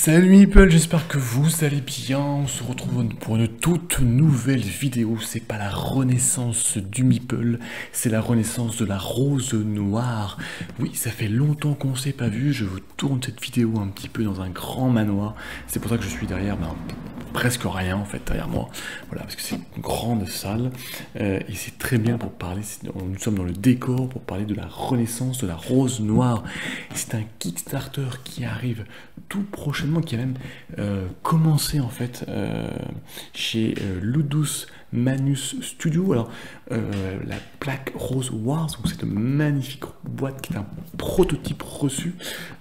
Salut Meeple, j'espère que vous allez bien. On se retrouve pour une toute nouvelle vidéo. C'est pas la renaissance du Meeple, c'est la renaissance de la rose noire. Oui, ça fait longtemps qu'on s'est pas vu. Je vous tourne cette vidéo un petit peu dans un grand manoir. C'est pour ça que je suis derrière, presque rien en fait derrière moi. Voilà, parce que c'est une grande salle et c'est très bien pour parler. Nous sommes dans le décor pour parler de la renaissance de la rose noire. C'est un Kickstarter qui arrive tout prochainement, qui a même commencé en fait chez Ludus Manus Studio. Alors la Black Rose Wars, donc cette magnifique boîte qui est un prototype reçu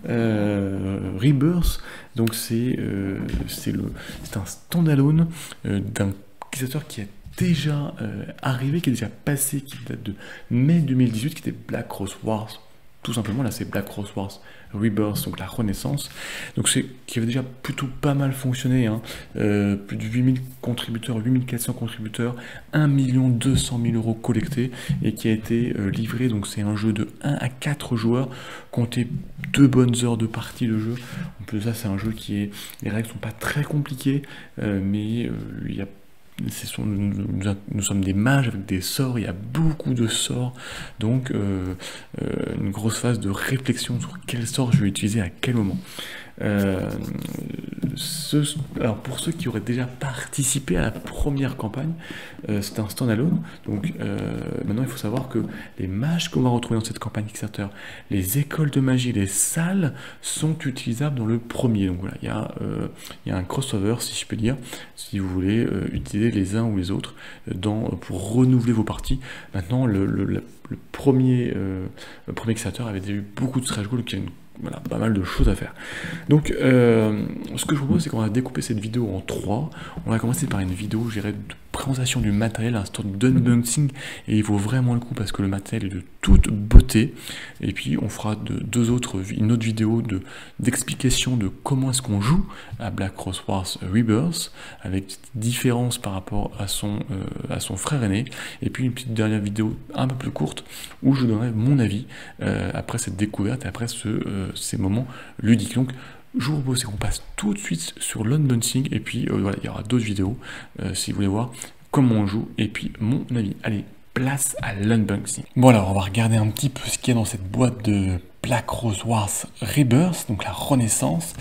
Rebirth. Donc c'est un standalone d'un utilisateur qui est déjà arrivé, qui est déjà passé, qui date de mai 2018, qui était Black Rose Wars. Tout simplement, là c'est Black Rose Wars Rebirth, donc la renaissance, donc qui avait déjà plutôt pas mal fonctionné, hein. Plus de 8000 contributeurs, 8400 contributeurs, 1 200 000 € collectés, et qui a été livré. Donc c'est un jeu de 1 à 4 joueurs, comptez 2 bonnes heures de partie de jeu. En plus de ça, c'est un jeu les règles sont pas très compliquées, mais il y a nous sommes des mages avec des sorts, il y a beaucoup de sorts, donc une grosse phase de réflexion sur quel sort je vais utiliser à quel moment. Alors pour ceux qui auraient déjà participé à la première campagne, c'est un standalone, donc maintenant il faut savoir que les mages qu'on va retrouver dans cette campagne Kickstarter, les écoles de magie, les salles sont utilisables dans le premier. Donc voilà, il y a un crossover, si je peux dire, si vous voulez utiliser les uns ou les autres pour renouveler vos parties. Maintenant le premier Kickstarter avait déjà eu beaucoup de stretch goals, donc il y a voilà, pas mal de choses à faire. Donc, ce que je vous propose, c'est qu'on va découper cette vidéo en 3. On va commencer par une vidéo, je dirais, de présentation du matériel, un store d'unboxing, et il vaut vraiment le coup parce que le matériel est de toute beauté. Et puis, on fera une autre vidéo d'explication de comment est-ce qu'on joue à Black Rose Wars Rebirth, avec différence par rapport à son frère aîné. Et puis, une petite dernière vidéo un peu plus courte où je donnerai mon avis après cette découverte et après ces moments ludiques. Donc je vous propose qu'on passe tout de suite sur l'unboxing, et puis voilà, il y aura d'autres vidéos si vous voulez voir comment on joue et puis mon avis. Allez, place à l'unboxing. Bon, alors on va regarder un petit peu ce qu'il y a dans cette boîte de Black Rose Wars Rebirth, donc la renaissance.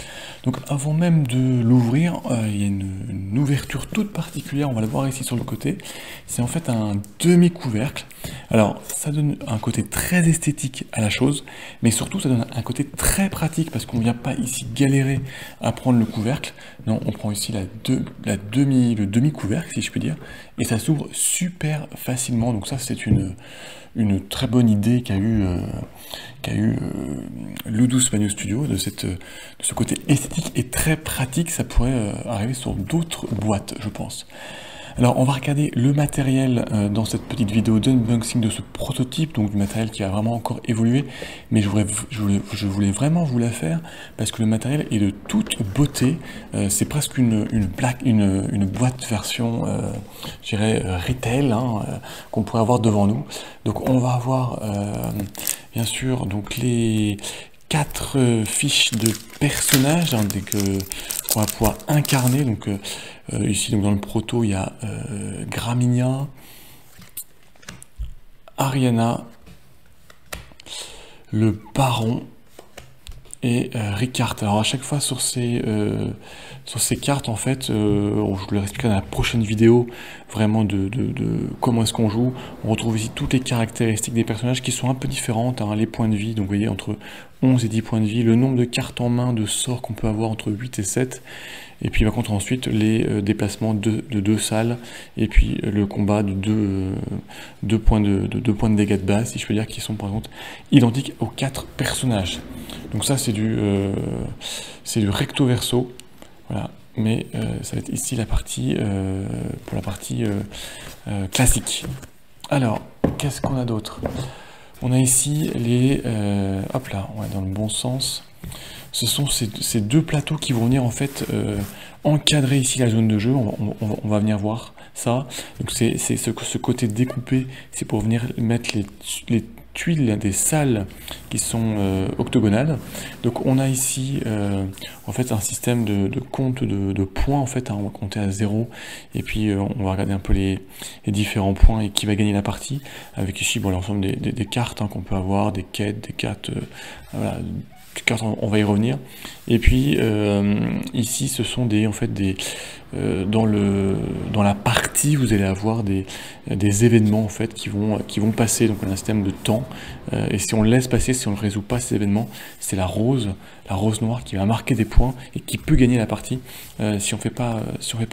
Donc avant même de l'ouvrir, il y a une ouverture toute particulière, on va la voir ici sur le côté. C'est en fait un demi-couvercle. Alors ça donne un côté très esthétique à la chose, mais surtout ça donne un côté très pratique, parce qu'on ne vient pas ici galérer à prendre le couvercle. Non, on prend ici le demi-couvercle, si je peux dire, et ça s'ouvre super facilement. Donc ça, c'est une très bonne idée qu'a eu Ludus Manus Studio, de ce côté esthétique et très pratique. Ça pourrait arriver sur d'autres boîtes, je pense. Alors on va regarder le matériel dans cette petite vidéo d'unboxing de ce prototype, donc du matériel qui a vraiment encore évolué, mais je voulais vraiment vous la faire parce que le matériel est de toute beauté. C'est presque une boîte version je dirais retail, hein, qu'on pourrait avoir devant nous. Donc on va avoir bien sûr donc les 4 fiches de personnages, hein, qu'on va pouvoir incarner. Donc ici, donc dans le proto, il y a Graminia, Ariana, le Baron et Ricard. Alors à chaque fois sur ces cartes, en fait, je vous le expliquerai dans la prochaine vidéo, vraiment de comment est-ce qu'on joue. On retrouve ici toutes les caractéristiques des personnages qui sont un peu différentes, hein, les points de vie, donc vous voyez, entre 11 et 10 points de vie, le nombre de cartes en main, de sorts qu'on peut avoir entre 8 et 7, et puis par contre ensuite les déplacements de 2 salles, et puis le combat de 2 points de dégâts de base, si je peux dire, qui sont par contre identiques aux 4 personnages. Donc ça c'est du recto verso, voilà, mais ça va être ici la partie pour la partie classique. Alors qu'est-ce qu'on a d'autre? On a ici hop là, on est dans le bon sens. Ce sont ces 2 plateaux qui vont venir en fait encadrer ici la zone de jeu. On va venir voir ça. Donc c'est ce côté découpé, c'est pour venir mettre tuiles, des salles qui sont octogonales. Donc on a ici en fait un système de compte de points en fait, hein, on va compter à 0 et puis on va regarder un peu les différents points et qui va gagner la partie, avec ici bon, l'ensemble des cartes hein, qu'on peut avoir, des quêtes, des cartes, voilà, on va y revenir. Et puis ici ce sont en fait dans la partie vous allez avoir des événements en fait qui vont passer, donc on a un système de temps et si on le laisse passer, si on ne résout pas ces événements, c'est la rose noire qui va marquer des points et qui peut gagner la partie si on fait pas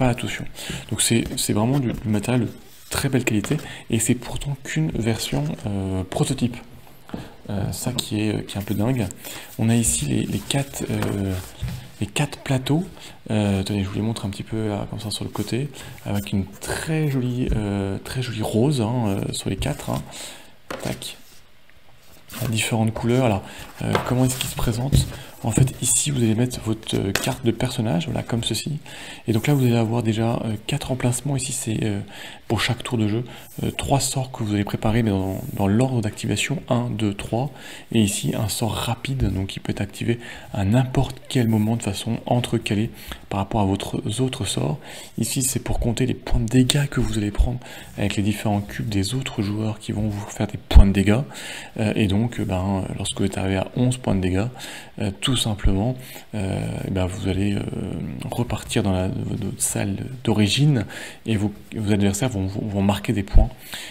attention. Donc c'est vraiment du matériel de très belle qualité et c'est pourtant qu'une version prototype. Ça qui est un peu dingue. On a ici les quatre plateaux. Attendez, je vous les montre un petit peu là, comme ça sur le côté, avec une très jolie rose hein, sur les quatre. Hein. Tac. À différentes couleurs. Alors, comment est-ce qu'ils se présentent? En fait, ici, vous allez mettre votre carte de personnage, voilà, comme ceci. Et donc là, vous allez avoir déjà 4 emplacements. Ici, c'est pour chaque tour de jeu, 3 sorts que vous allez préparer, mais dans l'ordre d'activation, 1, 2, 3. Et ici, un sort rapide, donc qui peut être activé à n'importe quel moment de façon entrecalée par rapport à votre autres sorts. Ici, c'est pour compter les points de dégâts que vous allez prendre avec les différents cubes des autres joueurs qui vont vous faire des points de dégâts. Et donc, lorsque vous êtes arrivé à 11 points de dégâts, tout simplement, vous allez repartir dans votre salle d'origine et vos adversaires vont marquer des points.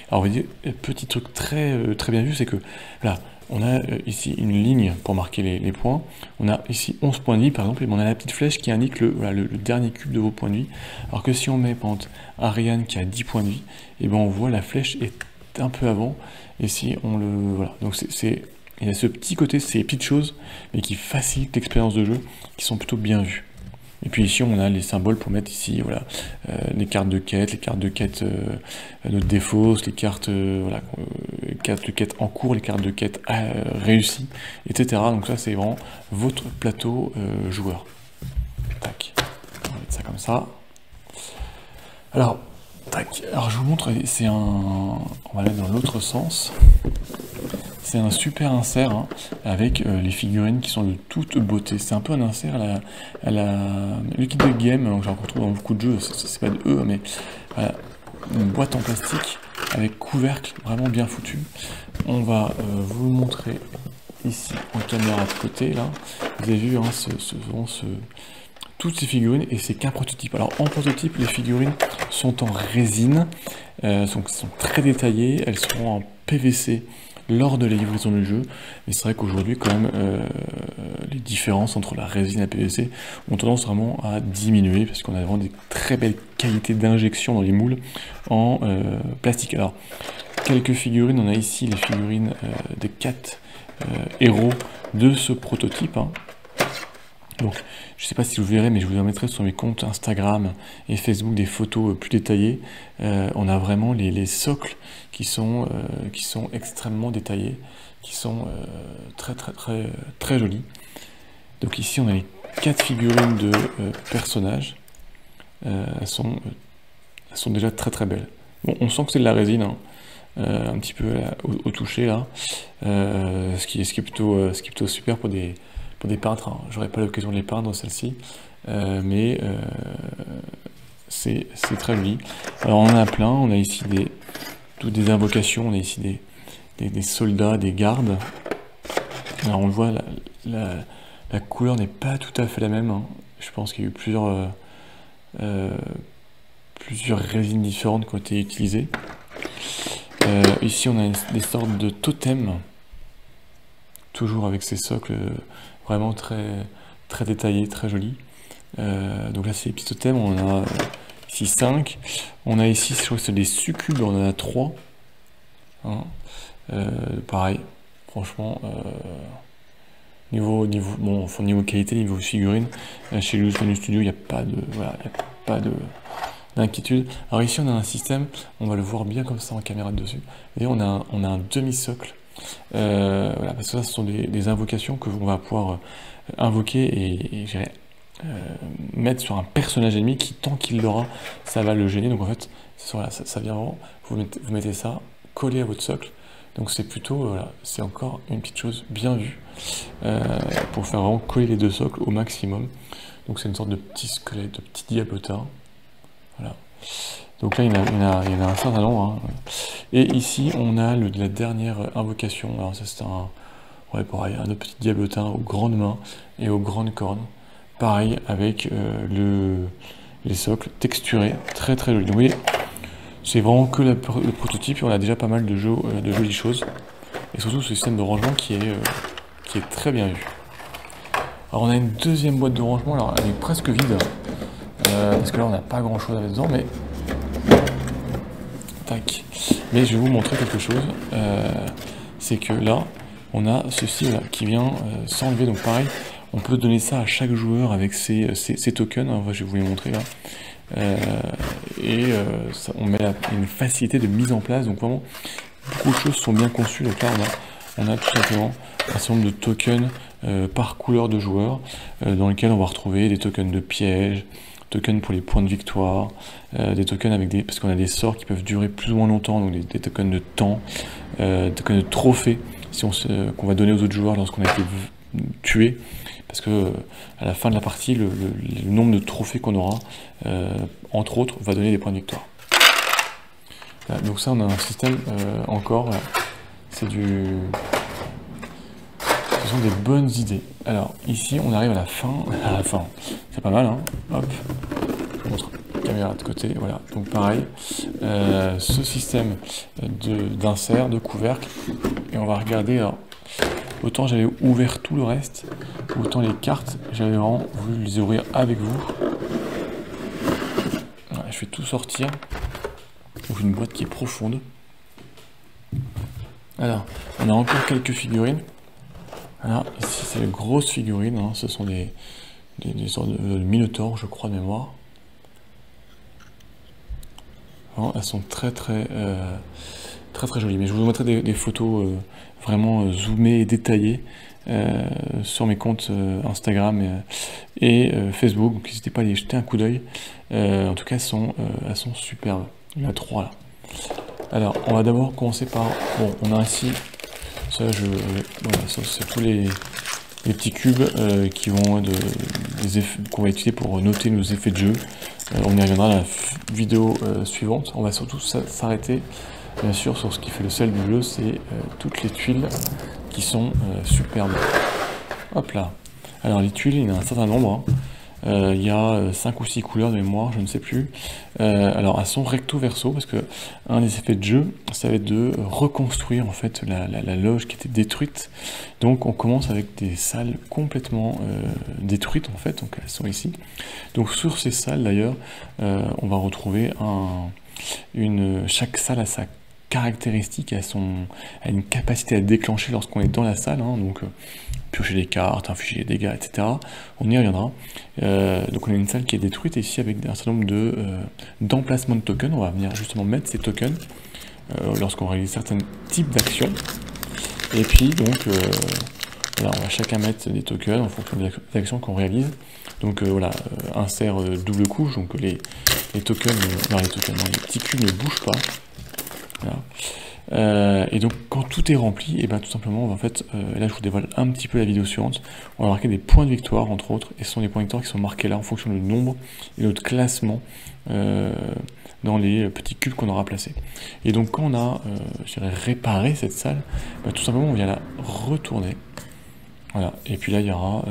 Alors, vous voyez, petit truc très bien vu, c'est que là, on a ici une ligne pour marquer les points. On a ici 11 points de vie, par exemple, et on a la petite flèche qui indique le dernier cube de vos points de vie. Alors que si on met, par exemple, Ariane qui a 10 points de vie, et on voit la flèche est un peu avant. Et si on le... Voilà, donc il y a ce petit côté, ces petites choses, mais qui facilitent l'expérience de jeu, qui sont plutôt bien vues. Et puis ici, on a les symboles pour mettre ici, voilà, les cartes de quête, de défausse, les cartes de quête en cours, les cartes de quête réussies, etc. Donc ça, c'est vraiment votre plateau joueur. Tac, on va mettre ça comme ça. Alors, tac, alors je vous montre, on va aller dans l'autre sens. C'est un super insert hein, avec les figurines qui sont de toute beauté. C'est un peu un insert à la Liquid Game, hein, que j'en retrouve dans beaucoup de jeux, c'est pas de eux, mais voilà, une boîte en plastique avec couvercle vraiment bien foutu. On va vous le montrer ici en caméra de côté. Là. Vous avez vu hein, toutes ces figurines, et c'est qu'un prototype. Alors en prototype, les figurines sont en résine, sont très détaillées, elles seront en PVC lors de la livraison du jeu, mais c'est vrai qu'aujourd'hui quand même les différences entre la résine et la PVC ont tendance vraiment à diminuer parce qu'on a vraiment des très belles qualités d'injection dans les moules en plastique. Alors quelques figurines, on a ici les figurines des 4 héros de ce prototype hein. Donc, je ne sais pas si vous verrez, mais je vous en mettrai sur mes comptes Instagram et Facebook des photos plus détaillées. On a vraiment les socles qui sont extrêmement détaillés, qui sont très jolis. Donc ici, on a les 4 figurines de personnages. Elles sont déjà très belles. Bon, on sent que c'est de la résine, hein. Un petit peu au toucher là, ce qui est plutôt super pour des peintres, hein. J'aurais pas l'occasion de les peindre celle-ci, mais c'est très joli. Alors on en a plein, on a ici toutes des invocations, on a ici des soldats, des gardes. Alors on le voit, la couleur n'est pas tout à fait la même, hein. Je pense qu'il y a eu plusieurs résines différentes qui ont été utilisées. Ici on a des sortes de totems, toujours avec ces socles vraiment très détaillés, très jolis. Donc là c'est les petits totems, on en a ici 5. On a ici, je crois que c'est des succubes, on en a 3. Hein. Pareil, franchement, niveau qualité, niveau figurine, chez Illusion Studio, il n'y a pas d'inquiétude. Alors ici on a un système, on va le voir bien comme ça en caméra de dessus. Et on a un demi-socle. Voilà, parce que ça ce sont des invocations que l'on va pouvoir invoquer et mettre sur un personnage ennemi qui, tant qu'il l'aura, ça va le gêner. Donc en fait, ça vient vraiment, vous mettez ça collé à votre socle. Donc c'est plutôt, voilà, c'est encore une petite chose bien vue pour faire vraiment coller les deux socles au maximum. Donc c'est une sorte de petit squelette, de petit diabotin. Voilà. Donc là, il y en a un certain nombre. Hein. Et ici, on a la dernière invocation. Alors ça, c'est ouais, pareil, un autre petit diabotin aux grandes mains et aux grandes cornes. Pareil, avec les socles texturés, très très jolis. Donc, vous voyez, c'est vraiment que le prototype, et on a déjà pas mal de jolies choses. Et surtout ce système de rangement qui est très bien vu. Alors on a une deuxième boîte de rangement, alors elle est presque vide, parce que là on n'a pas grand chose à mettre dedans, mais... Tac. Mais je vais vous montrer quelque chose, c'est que là, on a ceci là, qui vient s'enlever, donc pareil, on peut donner ça à chaque joueur avec ses tokens, hein, je vais vous les montrer là. On met une facilité de mise en place, donc vraiment beaucoup de choses sont bien conçues. Donc là on a tout simplement un certain nombre de tokens par couleur de joueur, dans lesquels on va retrouver des tokens de piège, tokens pour les points de victoire, des tokens avec parce qu'on a des sorts qui peuvent durer plus ou moins longtemps, donc des tokens de temps, des tokens de trophées qu'on va donner aux autres joueurs lorsqu'on a été tué. Parce que à la fin de la partie, le nombre de trophées qu'on aura, entre autres, va donner des points de victoire. Voilà, donc ça, on a un système encore. Voilà. Ce sont des bonnes idées. Alors ici, on arrive à la fin. C'est pas mal, hein. Hop. Je montre la caméra de côté. Voilà. Donc pareil, ce système d'insert, de couvercle, et on va regarder. Alors, autant j'avais ouvert tout le reste, autant les cartes, j'avais vraiment voulu les ouvrir avec vous. Voilà, je vais tout sortir. Donc une boîte qui est profonde. Alors, on a encore quelques figurines. Voilà, ici c'est les grosses figurines, hein. Ce sont des sortes de minotaures, je crois de mémoire. Alors, elles sont très jolies. Mais je vous mettrai des photos vraiment zoomées et détaillées sur mes comptes Instagram et Facebook. Donc n'hésitez pas à y jeter un coup d'œil. En tout cas, elles sont superbes. Il y en a 3 là. Alors, on va d'abord commencer par... Bon, on a ici... Ça, voilà, ça c'est tous les petits cubes qui vont qu'on va utiliser pour noter nos effets de jeu. On y reviendra dans la vidéo suivante. On va surtout s'arrêter, bien sûr, sur ce qui fait le sel du jeu, c'est toutes les tuiles qui sont superbes. Hop là. Alors, les tuiles, il y en a un certain nombre. Hein. Il y a 5 ou 6 couleurs de mémoire, je ne sais plus. Alors elles sont recto verso, parce que un des effets de jeu, ça va être de reconstruire en fait la loge qui était détruite. Donc on commence avec des salles complètement détruites en fait, donc elles sont ici. Donc sur ces salles d'ailleurs, on va retrouver chaque salle a sa caractéristique, a une capacité à déclencher lorsqu'on est dans la salle, hein, donc piocher des cartes, infliger des dégâts, etc. On y reviendra. Donc on a une salle qui est détruite ici avec un certain nombre d'emplacements de tokens. On va venir justement mettre ces tokens lorsqu'on réalise certains types d'actions. Et puis donc voilà, on va chacun mettre des tokens en fonction des actions qu'on réalise. Donc voilà, insert double couche, donc les tokens, les petits cubes ne bougent pas. Voilà. Et donc quand tout est rempli, et bien tout simplement, en fait, là je vous dévoile un petit peu la vidéo suivante, on va marquer des points de victoire entre autres, et ce sont des points de victoire qui sont marqués là en fonction du nombre et notre classement dans les petits cubes qu'on aura placés. Et donc quand on a, je dirais, réparé cette salle, ben, tout simplement on vient la retourner. Voilà, et puis là il y aura,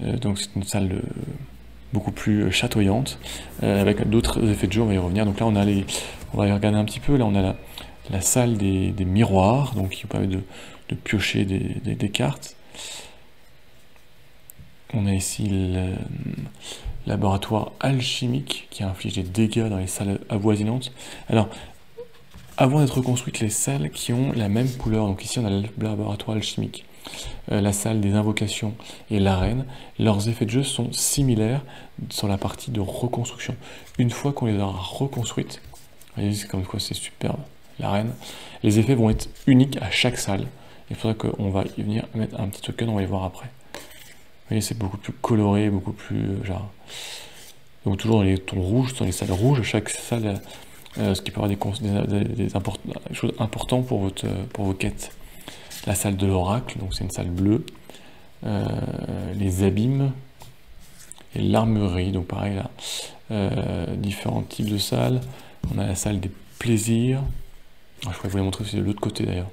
donc c'est une salle beaucoup plus chatoyante, avec d'autres effets de jeu, on va y revenir. Donc là on va y regarder un petit peu, là on a la salle des miroirs, donc qui permet de piocher des cartes. On a ici le laboratoire alchimique qui inflige des dégâts dans les salles avoisinantes. Alors, avant d'être reconstruites, les salles qui ont la même couleur, donc ici on a le laboratoire alchimique, la salle des invocations et l'arène, leurs effets de jeu sont similaires sur la partie de reconstruction. Une fois qu'on les aura reconstruites, vous voyez comme quoi c'est superbe, l'arène, les effets vont être uniques à chaque salle. Il faudra qu'on va y venir mettre un petit token, on va y voir après. Vous voyez, c'est beaucoup plus coloré, beaucoup plus genre. Donc toujours dans les tons rouges, dans les salles rouges, chaque salle ce qui peut avoir des choses importantes pour vos quêtes. La salle de l'oracle, donc c'est une salle bleue. Les abîmes et l'armurerie, donc pareil là, différents types de salles. On a la salle des plaisirs. Je pourrais vous les montrer aussi de l'autre côté d'ailleurs.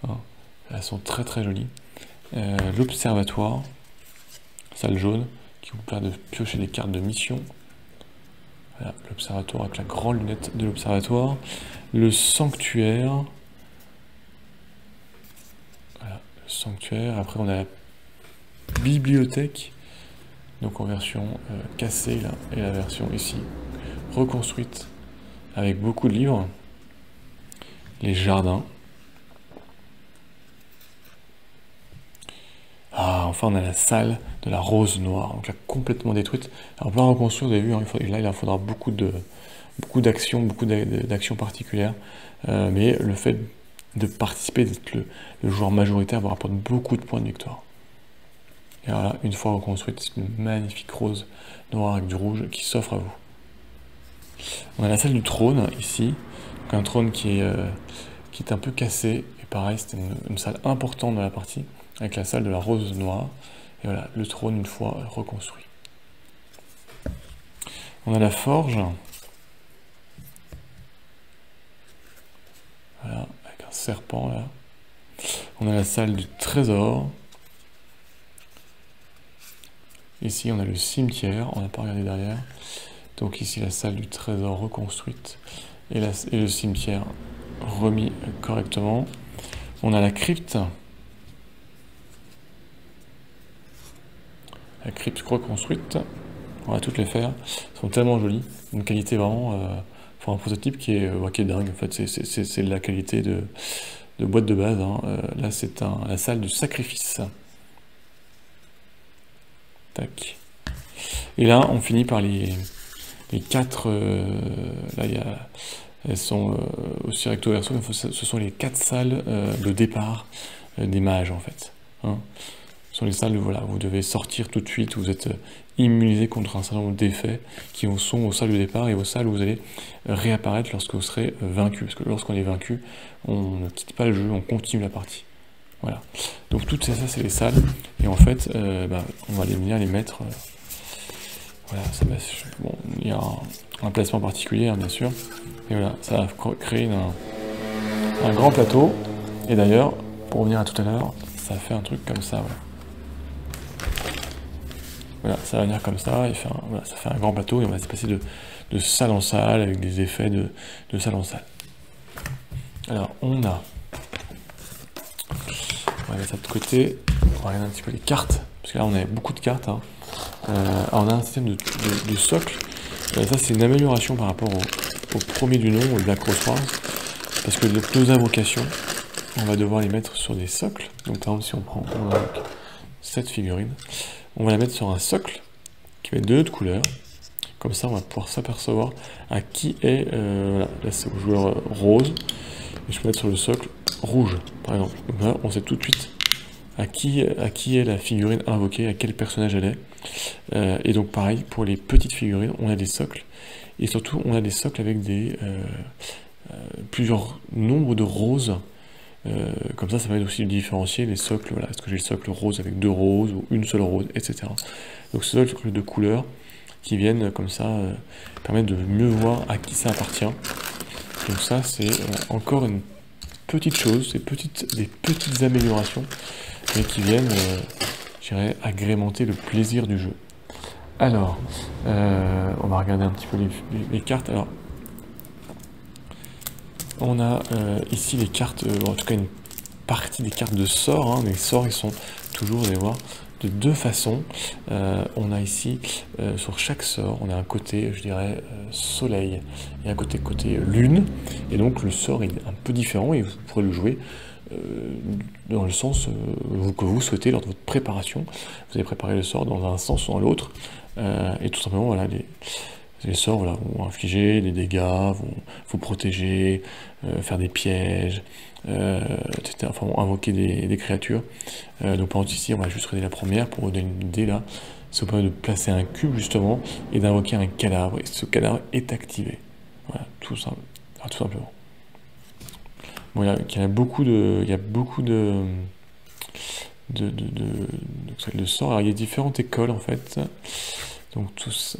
Hein, elles sont très très jolies. L'observatoire, salle jaune, qui vous permet de piocher des cartes de mission. Voilà, l'observatoire avec la grande lunette de l'observatoire. Le sanctuaire. Voilà, le sanctuaire. Après on a la bibliothèque, donc en version cassée là, et la version ici reconstruite avec beaucoup de livres. Les jardins. Ah, enfin on a la salle de la rose noire, donc là complètement détruite. Alors pour la reconstruire, vous avez vu, hein, là il en faudra beaucoup d'actions, beaucoup d'actions particulières. Mais le fait de participer, d'être le joueur majoritaire, vous rapporte beaucoup de points de victoire. Et voilà, une fois reconstruite, c'est une magnifique rose noire avec du rouge qui s'offre à vous. On a la salle du trône ici, donc un trône qui est un peu cassé, et pareil, c'était une salle importante dans la partie, avec la salle de la rose noire, et voilà, le trône une fois reconstruit. On a la forge, voilà, avec un serpent là. On a la salle du trésor. Ici, on a le cimetière, on n'a pas regardé derrière. Donc ici, la salle du trésor reconstruite et le cimetière remis correctement. On a la crypte. La crypte reconstruite. On va toutes les faire. Elles sont tellement jolies. Une qualité vraiment... pour un prototype qui est dingue. En fait, c'est la qualité de boîte de base. Hein. Là, c'est la salle du sacrifice. Tac. Et là, on finit par les 4... là, elles sont aussi recto verso. Ce sont les 4 salles de départ des mages, en fait. Hein. Ce sont les salles où voilà, vous devez sortir tout de suite, vous êtes immunisé contre un certain nombre d'effets qui sont aux salles de départ et aux salles où vous allez réapparaître lorsque vous serez vaincu. Parce que lorsqu'on est vaincu, on ne quitte pas le jeu, on continue la partie. Voilà. Donc toutes ça, c'est les salles. Et en fait, on va venir les mettre... voilà, bon, il y a un placement particulier, hein, bien sûr. Et voilà, ça va créer un grand plateau. Et d'ailleurs, pour revenir à tout à l'heure, ça fait un truc comme ça. Voilà. Voilà, ça va venir comme ça, et voilà, ça fait un grand plateau, et on va se passer de salle en salle, avec des effets de salle en salle. Alors, on va mettre ça de côté, on va regarder un petit peu les cartes, parce que là, on a beaucoup de cartes. Hein. Alors, on a un système de socle, ça c'est une amélioration par rapport au premier du nom, au Black Rose Wars, parce que nos invocations, on va devoir les mettre sur des socles. Donc par exemple, si on invoque cette figurine, on va la mettre sur un socle qui va être de notre couleur. Comme ça, on va pouvoir s'apercevoir à qui est... voilà, là c'est au joueur rose, et je peux mettre sur le socle rouge, par exemple. Donc là, on sait tout de suite à qui est la figurine invoquée, à quel personnage elle est. Et donc pareil, pour les petites figurines, on a des socles. Et surtout, on a des socles avec plusieurs nombres de roses. Comme ça permet aussi de différencier les socles. Voilà, est-ce que j'ai le socle rose avec 2 roses ou une seule rose, etc. Donc ce socle de couleurs qui viennent comme ça permettre de mieux voir à qui ça appartient. Donc ça, c'est encore une petite chose, des petites améliorations, mais qui viennent, je dirais, agrémenter le plaisir du jeu. Alors, on va regarder un petit peu les cartes. Alors, on a ici les cartes, en tout cas une partie des cartes de sorts. Hein. Les sorts, ils sont toujours, vous allez voir, de 2 façons. On a ici, sur chaque sort, on a un côté, je dirais, soleil et un côté lune. Et donc le sort est un peu différent et vous pourrez le jouer dans le sens que vous souhaitez lors de votre préparation. Vous allez préparer le sort dans un sens ou dans l'autre. Et tout simplement, voilà, les sorts voilà, vont infliger des dégâts, vont vous protéger, faire des pièges, etc. Enfin, vont invoquer des créatures. Donc par exemple ici, on va juste regarder la première pour vous donner une idée là. Ça vous permet de placer un cube justement et d'invoquer un cadavre. Et ce cadavre est activé. Voilà, tout simplement. Bon, il y a beaucoup de sorts. Alors, il y a différentes écoles en fait. Donc tous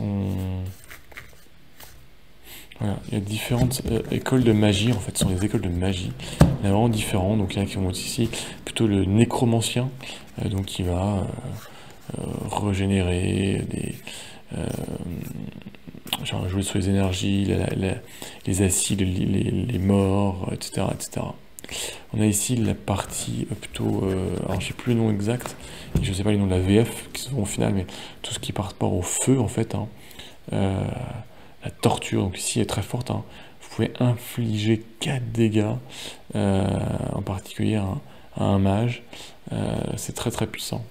voilà, il y a différentes écoles de magie, en fait, ce sont des écoles de magie. Il y en a vraiment différents, donc il y en a qui vont être ici plutôt le nécromancien, donc qui va régénérer genre jouer sur les énergies, les acides, les morts, etc., etc. On a ici la partie plutôt, alors je sais plus le nom exact, je sais pas les noms de la VF qui sont au final, mais tout ce qui est par rapport au feu en fait, hein. La torture, donc ici est très forte, hein. Vous pouvez infliger 4 dégâts, en particulier à un mage, c'est très très puissant.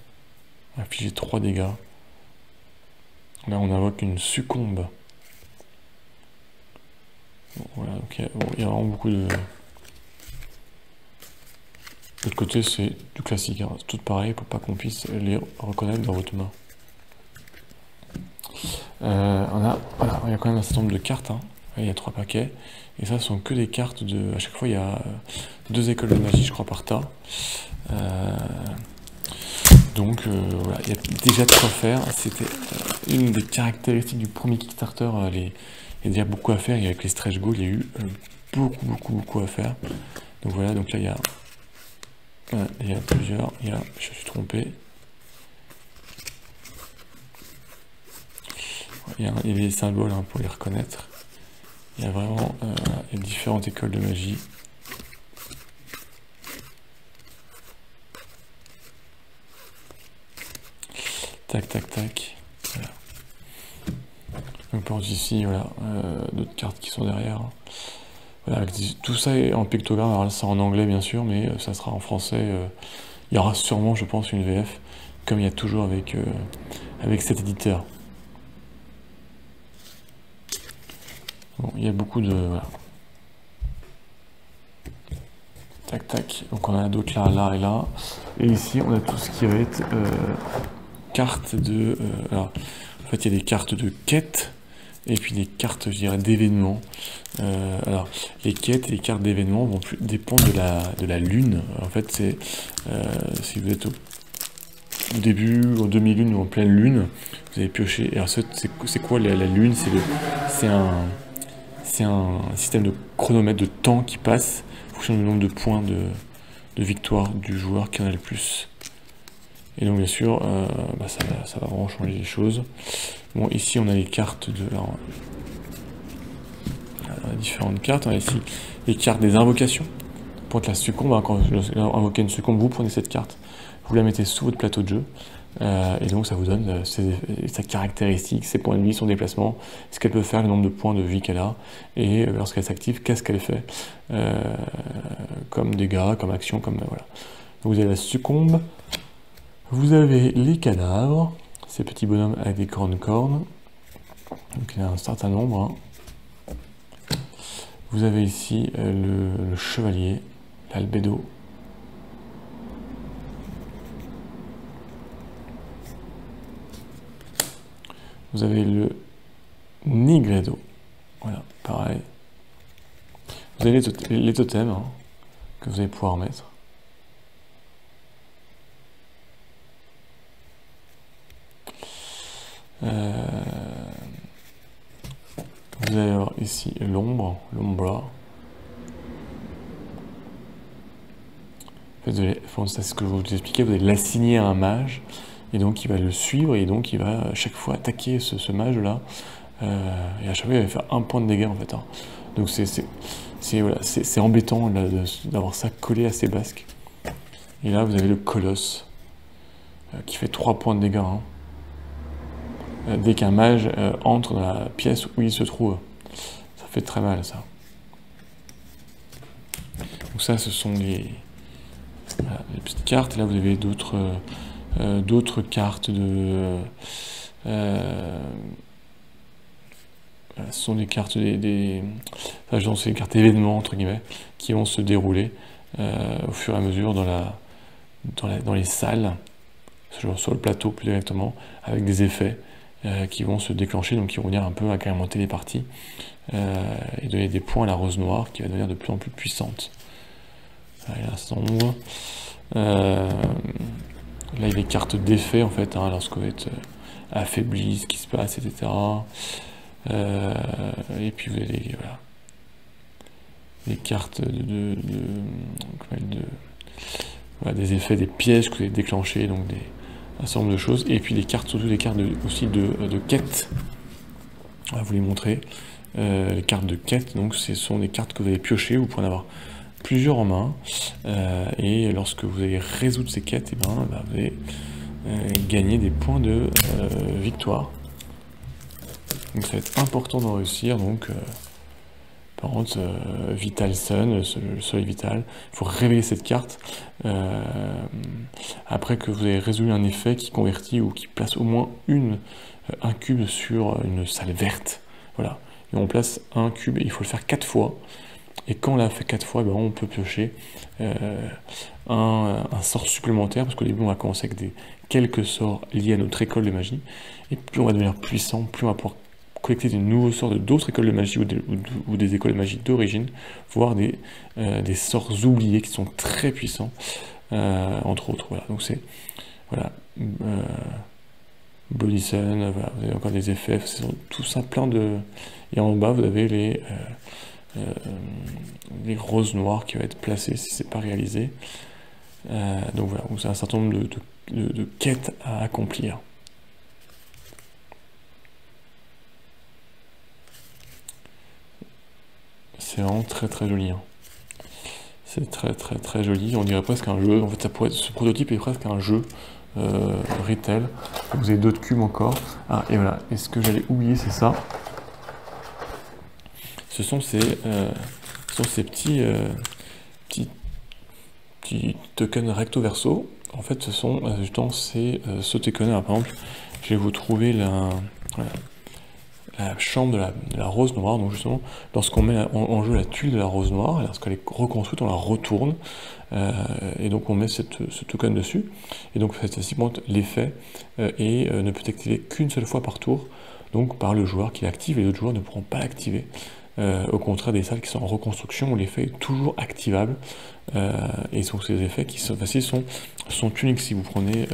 Infliger 3 dégâts. Là on invoque une succombe. Bon, voilà, donc il y a vraiment beaucoup de... De l'autre côté c'est du classique, hein. C'est tout pareil pour pas qu'on puisse les reconnaître dans votre main. Voilà, il y a quand même un certain nombre de cartes, hein. Il y a 3 paquets, et ça ce sont que des cartes de... À chaque fois il y a 2 écoles de magie, je crois, par tas. Donc voilà, il y a déjà de quoi faire. C'était une des caractéristiques du premier Kickstarter. Il y a déjà beaucoup à faire, et avec les stretch goals, il y a eu beaucoup à faire. Donc voilà, donc là il y a plusieurs, je suis trompé. Il y a des symboles, hein, pour les reconnaître. Il y a vraiment il y a différentes écoles de magie. Tac, tac, tac. Voilà. Donc par exemple ici, voilà, d'autres cartes qui sont derrière. Voilà, tout ça est en pictogramme. Alors là, c'est en anglais bien sûr, mais ça sera en français. Il y aura sûrement, je pense, une VF, comme il y a toujours avec cet éditeur. Bon, il y a beaucoup de... Voilà. Tac, tac. Donc on en a d'autres là et là. Et ici, on a tout ce qui va être cartes de... alors, en fait, il y a des cartes de quête, et puis des cartes, je dirais, d'événements. Alors, les quêtes et les cartes d'événements vont plus dépendre de la lune. En fait, c'est si vous êtes au début, au demi-lune ou en pleine lune, vous allez piocher. Alors, c'est quoi la lune? C'est un système de chronomètre de temps qui passe en fonction du nombre de points de victoire du joueur qui en a le plus. Et donc bien sûr, ça va vraiment changer les choses. Bon, ici on a les cartes de... Alors, différentes cartes. On a ici les cartes des invocations. Pour être la succombe, hein, quand vous invoquez une succombe, vous prenez cette carte, vous la mettez sous votre plateau de jeu. Et donc ça vous donne sa caractéristique, ses points de vie, son déplacement, ce qu'elle peut faire, le nombre de points de vie qu'elle a, et lorsqu'elle s'active, qu'est-ce qu'elle fait, comme dégâts, comme action, comme voilà. Donc vous avez la succombe, vous avez les cadavres, ces petits bonhommes avec des grandes cornes, donc il y a un certain nombre, hein. Vous avez ici le chevalier, l'albédo. Vous avez le Nigredo, voilà, pareil. Vous avez les totems, hein, que vous allez pouvoir mettre. Vous allez avoir ici l'ombra. En fait, c'est ce que je vais vous expliquer, vous allez l'assigner à un mage, et donc il va le suivre, et donc il va à chaque fois attaquer ce mage-là, et à chaque fois il va faire 1 point de dégâts en fait, hein. Donc c'est embêtant d'avoir ça collé à ses basques. Et là vous avez le colosse, qui fait 3 points de dégâts, hein. Dès qu'un mage entre dans la pièce où il se trouve. Ça fait très mal, ça. Donc ça, ce sont les petites cartes. Et là, vous avez d'autres cartes de... ce sont des cartes c'est des cartes événements, entre guillemets, qui vont se dérouler au fur et à mesure dans les salles, sur le plateau plus directement, avec des effets. qui vont se déclencher, donc qui vont venir un peu agrémenter les parties et donner des points à la rose noire qui va devenir de plus en plus puissante. Là, sombre. Là, il y a les cartes d'effet en fait, hein, lorsqu'on va être affaibli, ce qui se passe, etc. Et puis vous avez voilà, les cartes voilà, des effets, des pièges que vous avez déclenchés, donc un certain nombre de choses. Et puis les cartes, surtout des cartes aussi de quête. On va vous les montrer. Les cartes de quête, donc ce sont des cartes que vous allez piocher, vous pouvez en avoir plusieurs en main, et lorsque vous allez résoudre ces quêtes, et vous allez gagner des points de victoire. Donc ça va être important d'en réussir. Donc par contre, Vital Sun, le soleil vital, il faut révéler cette carte après que vous avez résolu un effet qui convertit ou qui place au moins un cube sur une salle verte. Voilà. Et on place un cube et il faut le faire 4 fois. Et quand on l'a fait 4 fois, on peut piocher un sort supplémentaire, parce qu'au début on va commencer avec quelques sorts liés à notre école de magie. Et plus on va devenir puissant, plus on va pouvoir collecter des nouveaux sorts de d'autres écoles de magie ou des écoles de magie d'origine, voire des sorts oubliés qui sont très puissants, entre autres. Voilà. Donc c'est voilà, Body Sun, voilà, vous avez encore des effets, c'est tout ça plein de... Et en bas vous avez les roses noires qui vont être placées si c'est pas réalisé. Donc voilà, c'est un certain nombre de quêtes à accomplir. C'est vraiment très très joli. Hein. C'est très très très joli. On dirait presque un jeu. En fait, ce prototype est presque un jeu retail. Vous avez d'autres cubes encore. Ah, et voilà. Et ce que j'allais oublier, c'est ça. Ce sont ces petits tokens recto verso. En fait, ce sont justement ce token. Par exemple, je vais vous trouver la chambre de la rose noire. Donc justement, lorsqu'on met en jeu la tuile de la rose noire, lorsqu'elle est reconstruite, on la retourne, et donc on met ce token dessus, et donc ça montre l'effet, et ne peut être activé qu'une seule fois par tour, donc par le joueur qui l'active, et les autres joueurs ne pourront pas l'activer. Au contraire des salles qui sont en reconstruction où l'effet est toujours activable, et donc ces effets qui sont faciles sont uniques. Si vous prenez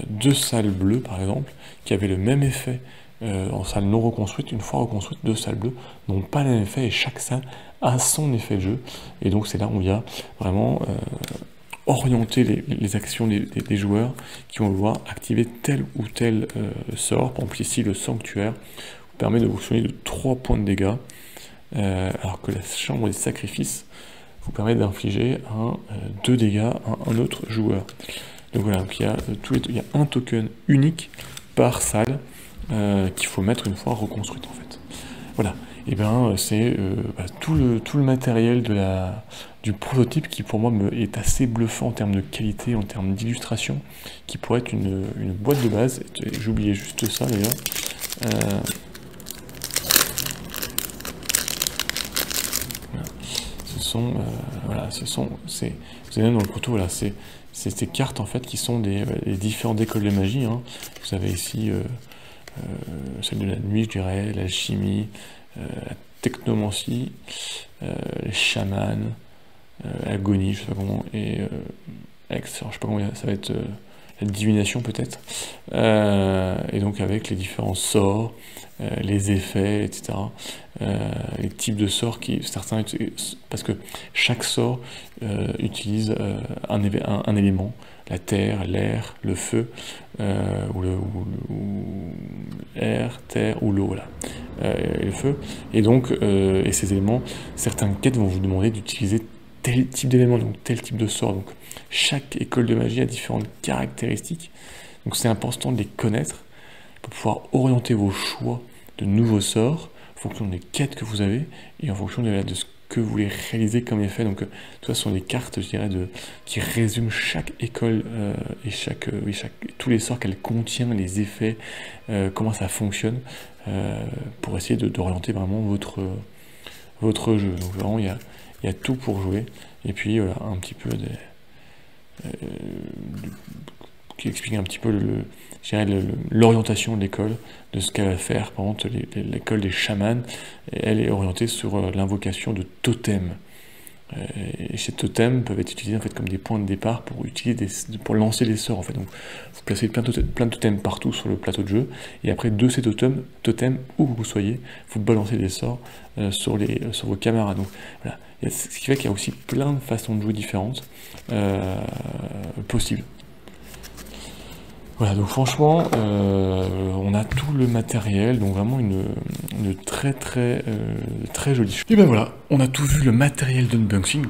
2 salles bleues par exemple, qui avaient le même effet en salle non reconstruite, une fois reconstruite, 2 salles bleues n'ont pas le même effet, et chaque salle a son effet de jeu, et donc c'est là où il y a vraiment orienter les actions des joueurs qui vont vouloir activer tel ou tel sort. Par exemple ici le sanctuaire vous permet de vous soigner de 3 points de dégâts, alors que la chambre des sacrifices vous permet d'infliger 2 dégâts à un autre joueur. Donc voilà, donc il y a un token unique par salle qu'il faut mettre une fois reconstruite en fait. Voilà, et bien c'est tout le matériel du prototype qui pour moi est assez bluffant en termes de qualité, en termes d'illustration, qui pourrait être une boîte de base. J'oubliais juste ça d'ailleurs. Vous avez même dans le proto, voilà, c'est ces cartes en fait qui sont les différentes écoles de magie. Hein. Vous avez ici celle de la nuit, je dirais, l'alchimie, la technomancie, les chamans, agonie, je sais pas comment, et alors, je sais pas comment ça va être, la divination peut-être, et donc avec les différents sorts, les effets, etc., les types de sorts certains parce que chaque sort utilise un élément, la terre, l'air, le feu, ou l'air, terre ou l'eau, voilà, et le feu, et donc et ces éléments, certaines quêtes vont vous demander d'utiliser tel type d'élément, donc tel type de sort. Donc chaque école de magie a différentes caractéristiques, donc c'est important de les connaître pour pouvoir orienter vos choix de nouveaux sorts en fonction des quêtes que vous avez et en fonction de ce que vous voulez réaliser comme effet. Donc tout ça sont des cartes, je dirais, qui résument chaque école et tous les sorts qu'elle contient, les effets, comment ça fonctionne, pour essayer d'orienter vraiment votre jeu. Donc vraiment il y a tout pour jouer, et puis voilà, un petit peu qui explique un petit peu l'orientation de l'école, de ce qu'elle va faire. Par exemple, l'école des chamans, elle est orientée sur l'invocation de totems. Et ces totems peuvent être utilisés en fait comme des points de départ pour lancer les sorts en fait. Donc vous placez plein de totems partout sur le plateau de jeu, et après de ces totems où vous soyez, vous balancez des sorts sur vos camarades. Donc voilà, ce qui fait qu'il y a aussi plein de façons de jouer différentes possibles. Voilà, donc franchement, on a tout le matériel, donc vraiment une très jolie chose. Et ben voilà, on a tout vu le matériel d'unboxing,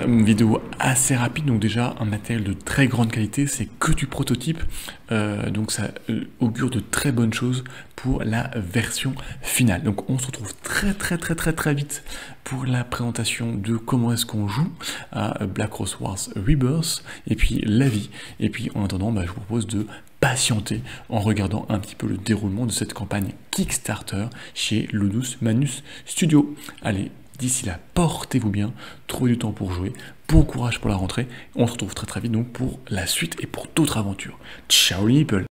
une vidéo assez rapide, donc déjà un matériel de très grande qualité, c'est que du prototype, donc ça augure de très bonnes choses pour la version finale. Donc on se retrouve très vite pour la présentation de comment est-ce qu'on joue à Black Rose Wars Rebirth, et puis la vie. Et puis en attendant, je vous propose de patienter en regardant un petit peu le déroulement de cette campagne Kickstarter chez Ludus Manus Studio. Allez, d'ici là, portez-vous bien, trouvez du temps pour jouer, bon courage pour la rentrée, on se retrouve très vite donc pour la suite et pour d'autres aventures. Ciao les people!